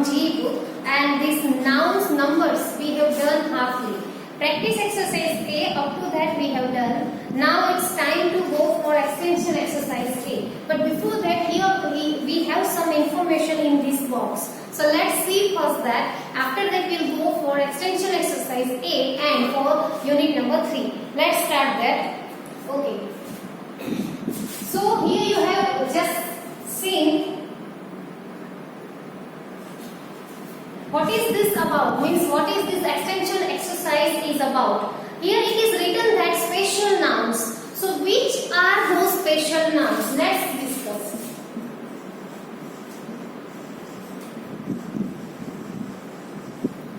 G book, and these nouns numbers we have done halfly. Practice exercise A, up to that we have done. Now it's time to go for extension exercise A. But before that, here we have some information in this box. So let's see first that. After that we'll go for extension exercise A and for unit number 3. Let's start that. Okay. So here you have just seen what is this about, means what is this extension exercise is about. Here it is written that special nouns. So which are those special nouns? Let's discuss.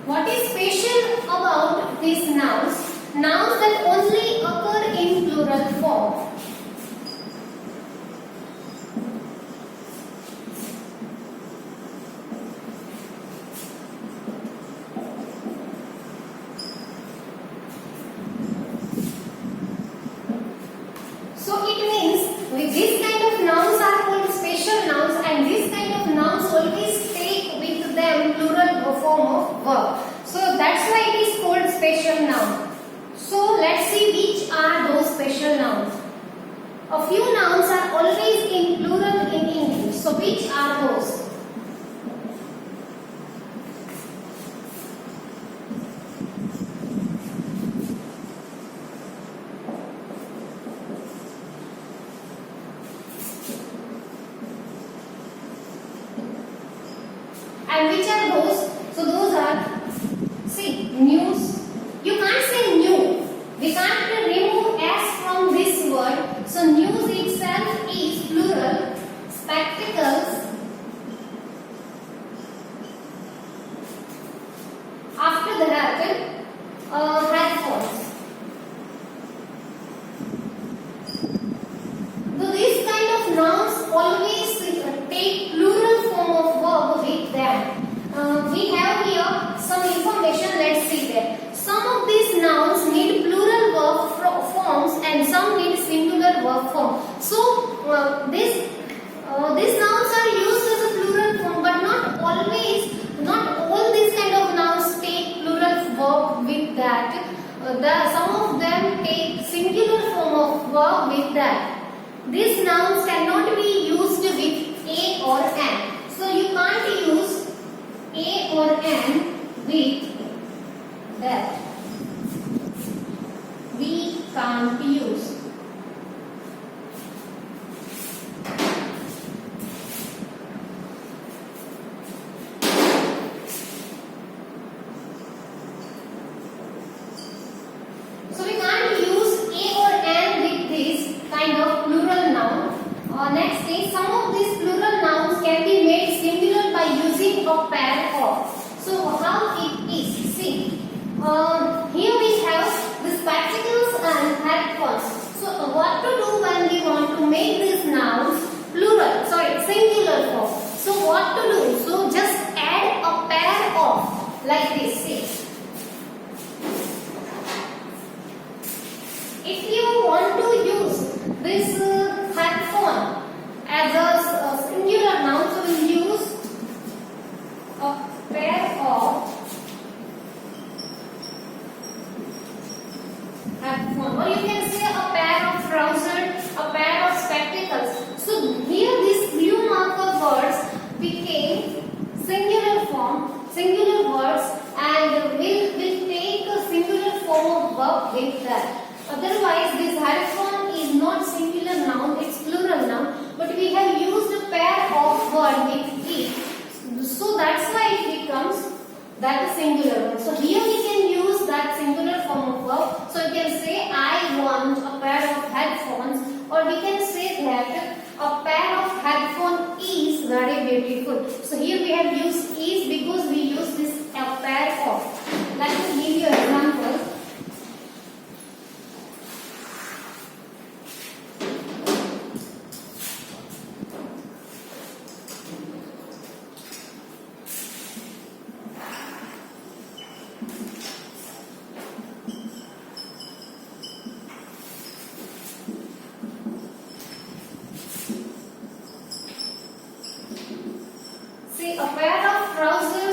What is special about these nouns? Nouns that only occur in plural form. So it means with this kind of nouns are called special nouns, and this kind of nouns always take with them plural form of verb. So that's why it is called special noun. So let's see which are those special nouns. A few nouns are always in plural in English. So which are those? And which are those? So those are, see, news. You can't say new. We can't remove s from this word. So news itself is plural. Spectacles. After that, headphones. So these kind of nouns always take plural form of verb with them. We have here some information. Let's see that. Some of these nouns need plural verb forms and some need singular verb form. So these nouns are used as a plural form, but not always. Not all these kind of nouns take plural verb with that. Some of them take singular form of verb with that. These nouns cannot be used with a or an. So you can't use a or an with that. We can't use. So we can't use a or an with this kind of plural noun. Next is, some of these plural nouns can be made singular by using a pair of. So how it is? See, here we have the spectacles and headphones. So what to do when we want to make these nouns singular form? So what to do? So just add a pair of, like this. See. If you want to use this headphone as a singular noun, so we'll use a pair of headphone, or you can say a pair of trousers, a pair of spectacles. So here these blue marker words became singular form, singular words, and will take a singular form of verb with that. Otherwise, this headphone is not singular noun, it's plural noun, but we have used a pair of word with it. So that's why it becomes that singular one. So here we can use that singular form of verb. So you can say, I want a pair of headphones, or we can say that a pair of headphone is very beautiful. So here we have used is because we use this a pair of. Let me give you an example. See, a pair of trousers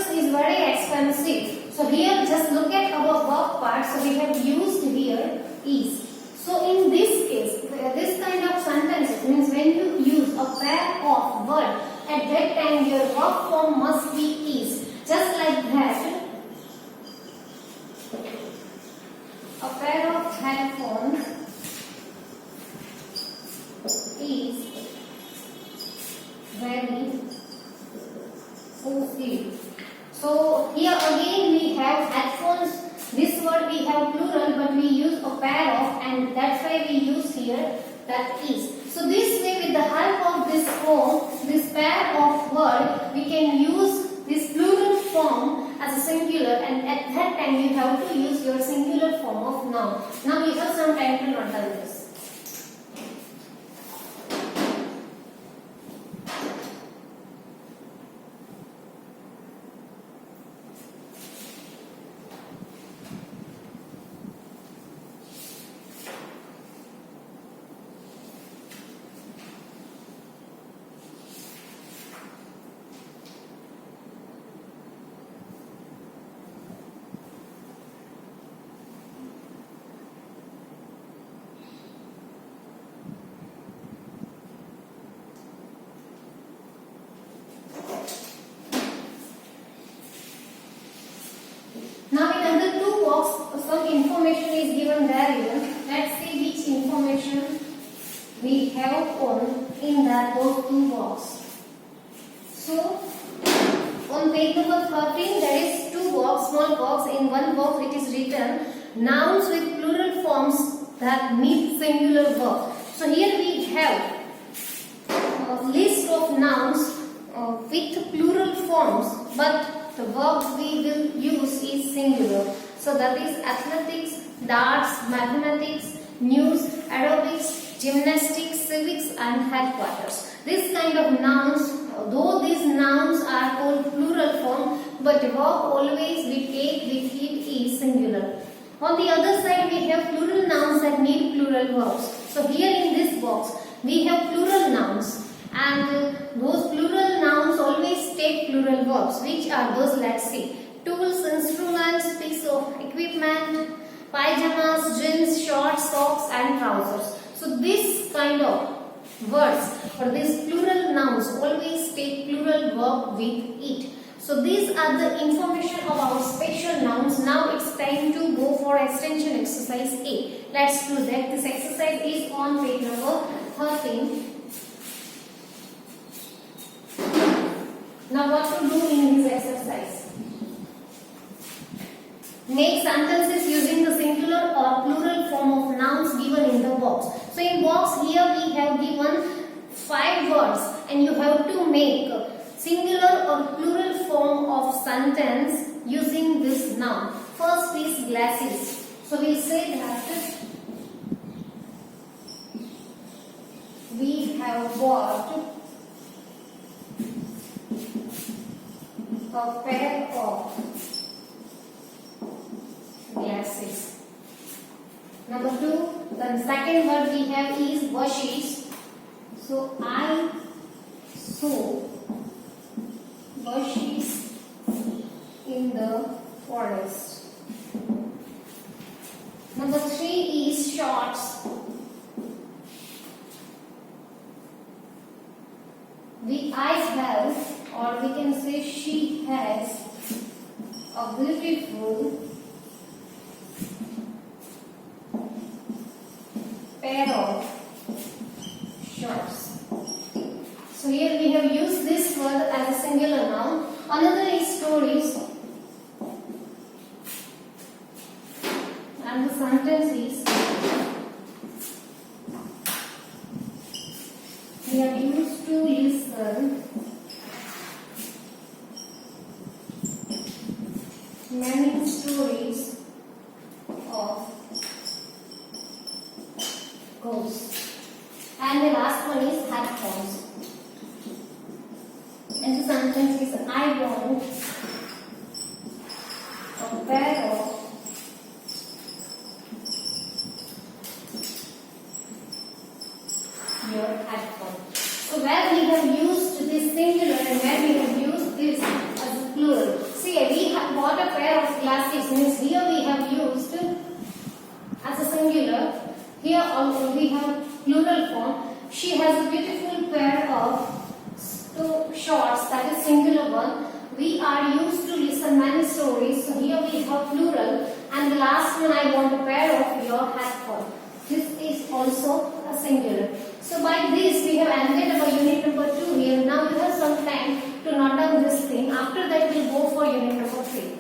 look at our verb part. So we have used here is. So in this case, this kind of sentences means when you use a pair of word, at that time your verb form must be is. Just like that, a pair of headphones is very costly. So here again we have headphones. This word we have plural, but we use a pair of, and that's why we use here that is. So this way, with the help of this form, this pair of word, we can use this plural form as a singular, and at that time you have to use your singular form of noun. Now we have some time to note down this. Now in under two box, some information is given there even. Let's see which information we have on in that those two box. So on page number 13 there is two box, small box. In one box it is written nouns with plural forms that meet singular verb. So here we have a list of nouns with plural forms, but the verb we will use is singular. So that is athletics, darts, mathematics, news, aerobics, gymnastics, civics and headquarters. This kind of nouns, though these nouns are called plural form, but verb always we take with it is singular. On the other side we have plural nouns that need plural verbs. So here in this box we have plural nouns. And those plural nouns always take plural verbs, which are those, let's see, tools, instruments, piece of equipment, pajamas, jeans, shorts, socks and trousers. So this kind of words or these plural nouns always take plural verb with it. So these are the information about special nouns. Now it's time to go for extension exercise A. Let's do that. This exercise is on page number 13. Now what to do in this exercise? Make sentences using the singular or plural form of nouns given in the box. So in box here we have given 5 words and you have to make singular or plural form of sentence using this noun. First is glasses. So we say that we have bought a pair of glasses. Number 2, the second word we have is bushes. So I saw bushes in the forest. Number 3 is shorts. I have, or we can say she has, a beautiful pair of shorts. So here we have used this word as a singular noun. Another is stories, and the sentence is we are used to listen many stories of ghosts. And the last one is headphones. And the sentence is I want a pair of your headphones. So where we have used this singular and where we have used this as a plural. See, we have bought a pair of glasses, means we as a singular. Here also we have plural form. She has a beautiful pair of two shorts, that is singular one. We are used to listen many stories, so here we have plural. And the last one, I want a pair of your headphones. This is also a singular. So by this we have ended our unit number 2 here. Now you have some time to note down this thing. After that we'll go for unit number 3.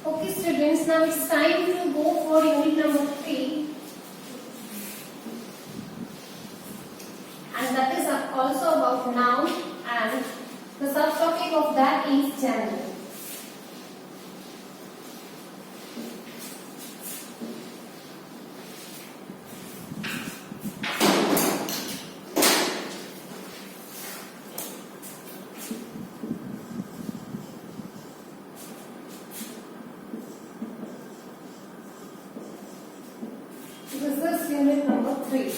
Okay students, now it's time to go for unit number 3. And that is also about noun, and the subtopic of that is gender. This is unit number 3.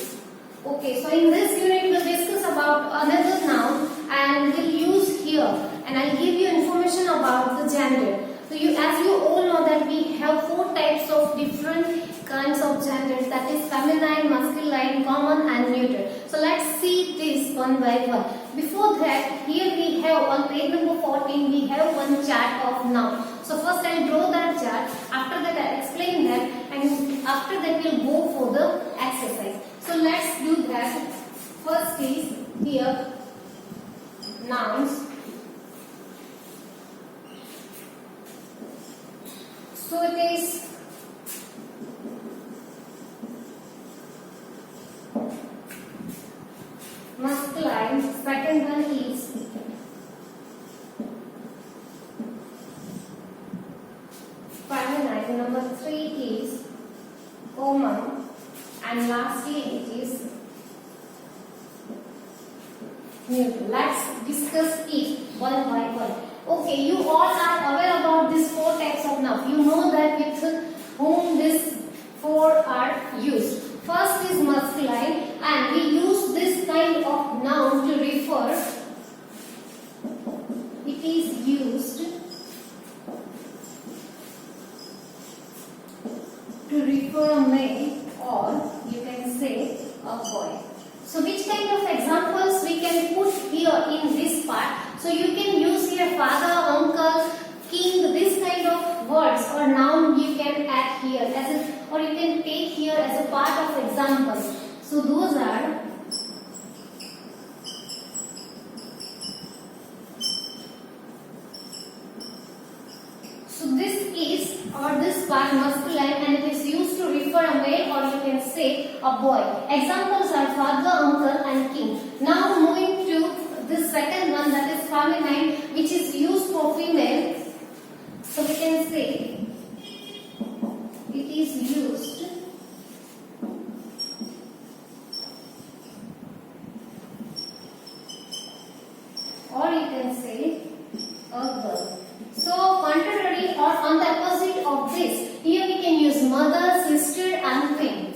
Okay, so in this unit we'll discuss about another noun and we'll use here, and I'll give you information about the gender. So as you all know that we have 4 types of different kinds of genders, that is feminine, masculine, common and neuter. So let's see this one by one. Before that, here we have on page number 14 we have one chart of noun. So first I'll draw that chart, after that I'll explain that, and after that we'll go for the exercise. So let's do that. First is here nouns. So it is masculine. Second one is feminine. Number 3 is common, and lastly it is neuter. Let's discuss it one by one. Okay, you all are aware about these 4 types of noun. You know that with whom these 4 are used. First is masculine, and we use this kind of noun to refer. It is used to refer a male, or you can say a boy. So which kind of examples we can put here in this part? So you can use here father, uncle, king, this kind of words or noun you can add here as a, or you can take here as a part of examples. So those are this is, or this part masculine, and it is used to refer a male, or you can say a boy. Examples are father, uncle and king. Now moving to this second one, that is feminine, which is used for female. So we can say it is used or you can say a girl. So contrary or on the opposite of this, here we can use mother, sister and queen.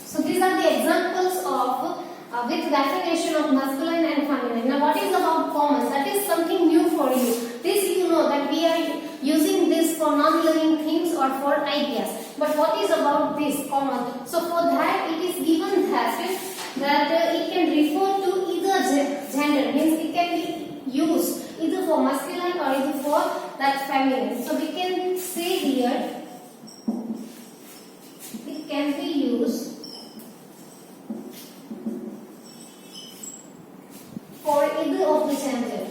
So these are the examples of with definition of masculine and feminine. Now what is about common? That is something new for you. This you know that we are using this for non-living things or for ideas. But what is about this common? So for that it is given that it can refer to either gender, means it can be used either for masculine or either for that feminine. So we can say here it can be used for either of the gender.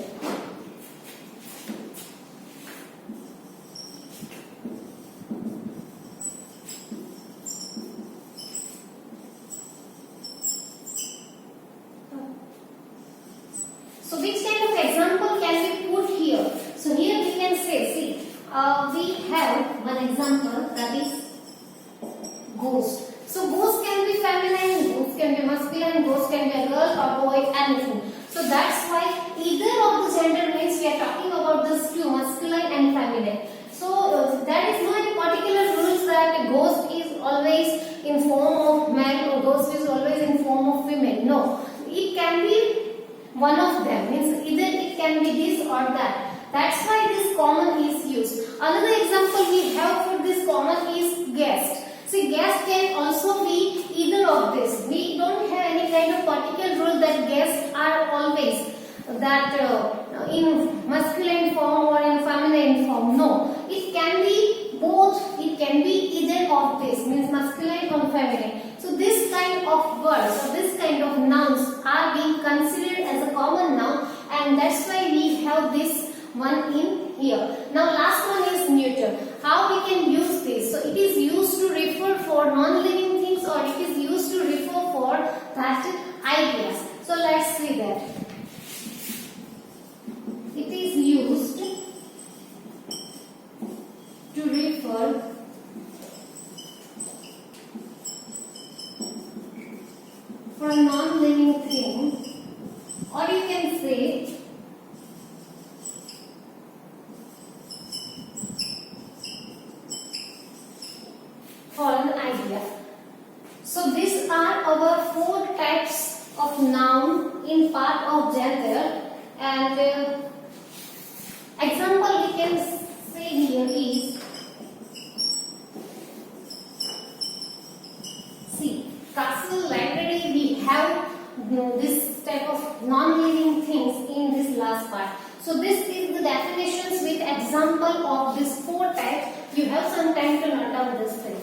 So which kind of example can we put here? So here we can say, see, we have one example, that is ghost. So ghost can be feminine, ghost can be masculine, ghost can be a girl or boy, anything. So that's why either gender means we are talking about this two, masculine and feminine. So there is no any particular rules that ghost is always in form of man or ghost is always in form of women. No, it can be one of them. Means either it can be this or that. That's why this common is used. Another example we have for this common is guest. See, guest can also be either of this. We don't have any kind of particular rule that guests are always that in masculine form or in feminine form. No, it can be both. It can be either of this, means masculine or feminine. So this kind of words or this kind of nouns are being considered as a common noun, and that's why we have this one in here. Now last one is neuter. How we can use this? So it is used to refer for non-living things, or it is used to refer for that ideas. So let's see that. It is used to refer for non-living thing, or you can say for an idea. So these are our four types of noun in part of gender, and example we can say here is, see, castle, library, we have this type of non-living things in this last part. So this is the definitions with example of these four types. You have some time to note down this thing.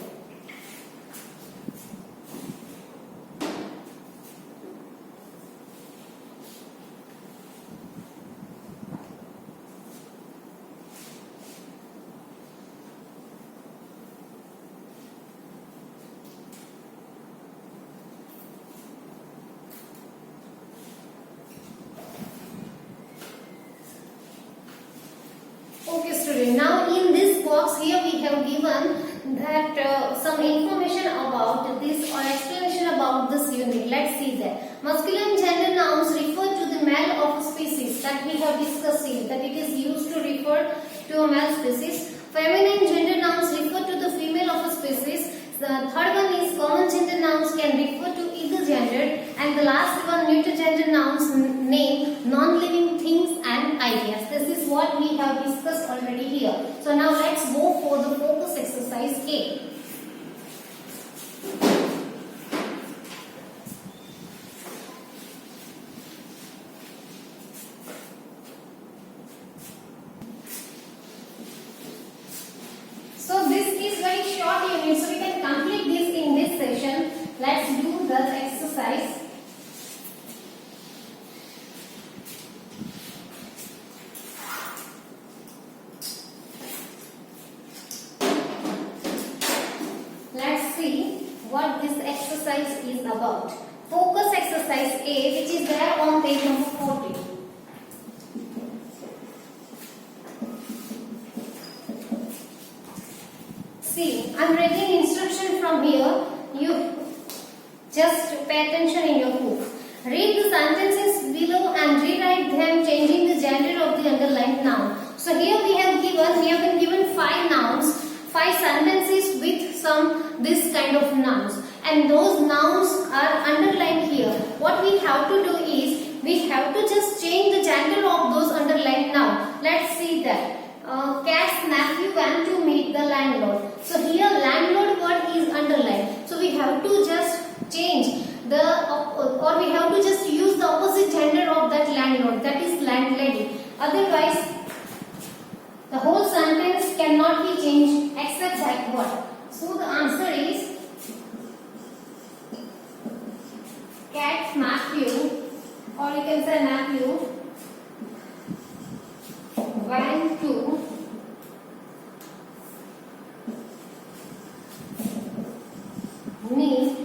Okay student, now in this box here we have given that some information about this or explanation about this unit. Let's see that. Masculine gender nouns refer to the male of a species, that we have discussed here, that it is used to refer to a male species. Feminine gender nouns refer to the female of a species. The third one is common gender nouns can refer to either gender, and the last one neuter gender nouns name non-living things and ideas. This is what we have discussed already here. So now let's go for the focus exercise A. So this is very short unit, so we can complete this in this session. Let's do the exercise. Let's see what this exercise is about. Focus exercise A, which is there on page number 40. See, I am reading instruction from here. You just pay attention in your book. Read the sentences below and rewrite them, changing the gender of the underlined noun. So here we have been given 5 nouns, 5 sentences with some this kind of nouns, and those nouns are underlined here. What we have to do is we have to just change the gender of those underlined nouns. Let's see that. Cat's nephew went to meet the landlord. So here landlord word is underlined. So we have to just change the or we have to just use the opposite gender of that landlord, that is landlady. Otherwise the whole sentence cannot be changed except that word. So the answer is Cat's nephew, or you can say nephew, went to meet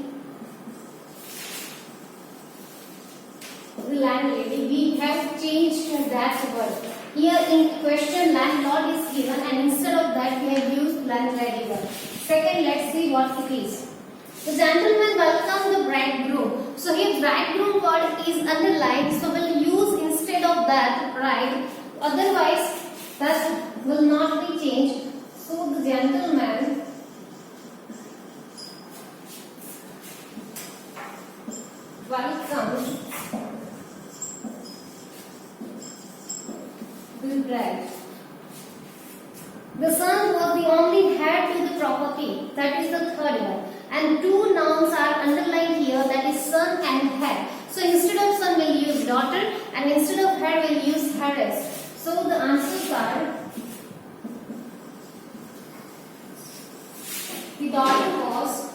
the landlady. We have changed that word. Here in question landlord is given, and instead of that we have used landlady word. Second, let's see what it is. The gentleman welcomed the bridegroom. So here bridegroom word is underlined, so we'll use instead of of that, right? Otherwise, that will not be changed. So the gentleman welcomed the bride. The son was the only heir to the property. That is the third one. And two nouns are underlined here. That is son and heir. So instead of son, we'll use daughter, and instead of heir, we'll use heiress. So the answers are: the daughter was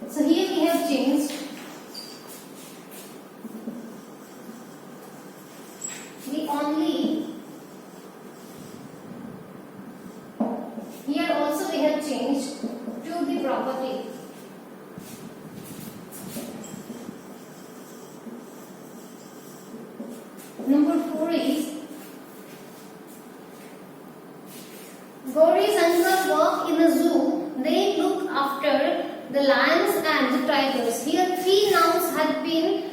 so here we have changed the only. Here also we have changed to the property. Number 4 is Gauri's uncle work in a zoo. They look after the lions and the tigers. Here three nouns have been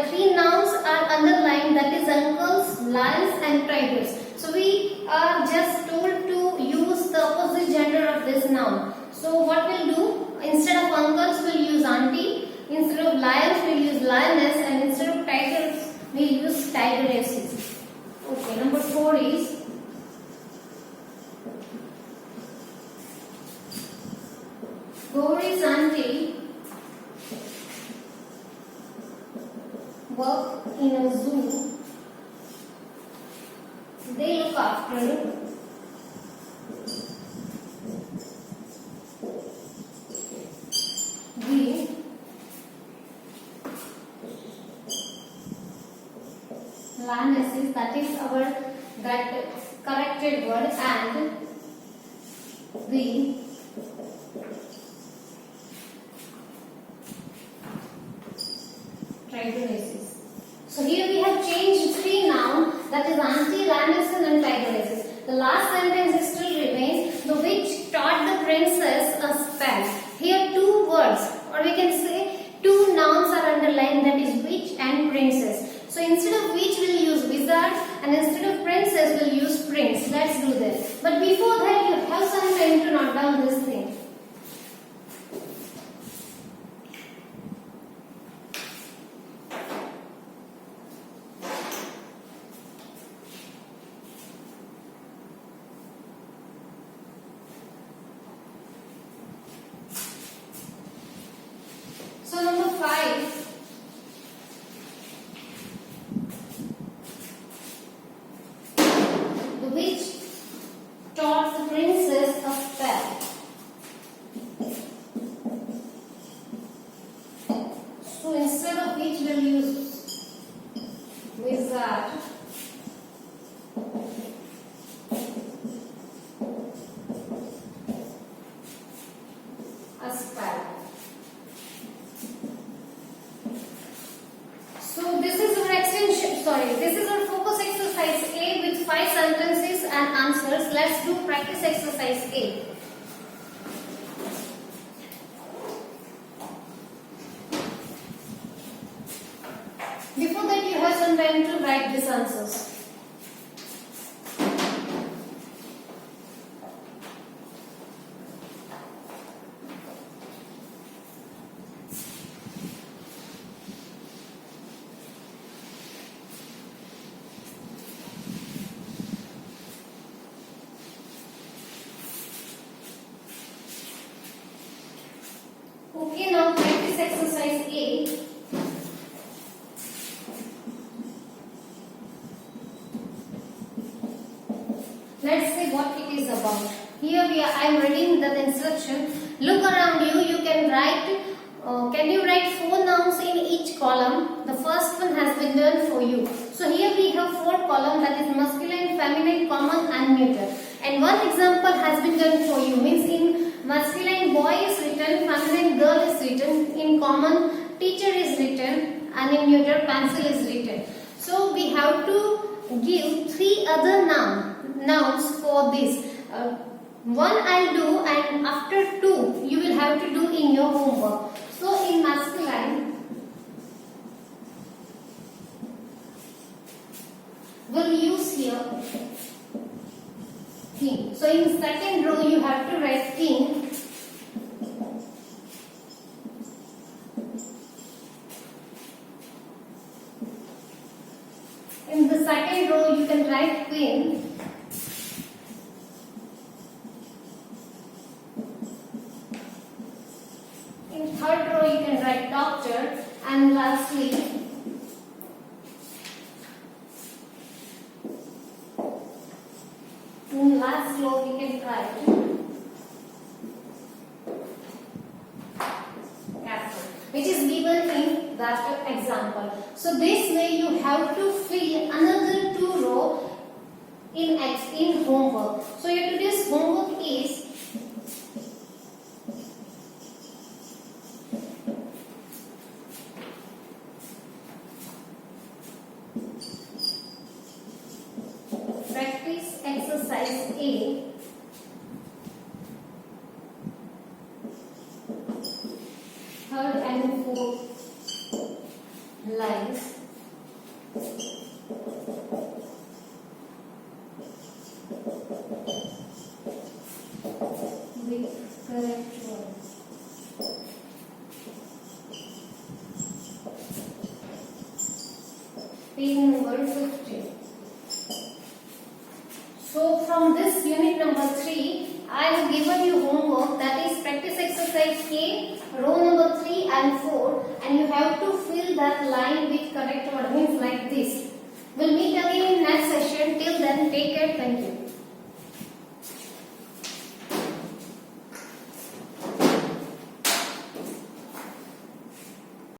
three nouns are underlined, that is uncles, lions and tigers. So we are just told to use the opposite gender of this noun. So what we'll do, instead of uncles we'll use auntie, instead of lions we'll use lioness, and instead of tigers we'll use tigeresses. Okay, number 4 is Gauri's auntie work in a zoo. They look after the lionesses, that is our that corrected word, and the tigeresses. So here we have changed three nouns, that is auntie, lionesses and tigeresses. The last sentence still remains: the witch taught the princess a spell. Here two words, or we can say two nouns are underlined, that is witch and princess. So instead of witch we'll use wizard, and instead of princess we'll use prince. Let's do that. But before that you have some time to note down this thing. So number 5, the witch taught the princess a spell. So instead of witch we'll use wizard. A spell. So this is our this is our focus exercise A with 5 sentences and answers. Let's do practice exercise A. Before that you have some time to write these answers. Okay, now practice exercise A. Let's see what it is about. Here I am reading the instruction. Look around you. You can write. Can you write 4 nouns in each column? The first one has been done for you. So here we have 4 columns, that is masculine, feminine, common and neuter. And one example has been done for you. Means in masculine boy is written, feminine girl is written, in common teacher is written, and in neuter pencil is written. So we have to give 3 other nouns for this. One I'll do, and after 2 you will have to do in your homework. So in we'll use here king. So in second row you have to write king. In the second row you can write queen. In third row you can write doctor, and lastly in last row we can write castle, which is given in that example. So this way you have to fill another two row in homework. So your today's homework is practice exercise A. Third and fourth lines. With correct words. Page number 50. So from this unit number 3, I have given you homework, that is practice exercise K, row number 3 and 4, and you have to fill that line with correct word, means like this. We'll meet again in next session. Till then, take care. Thank you.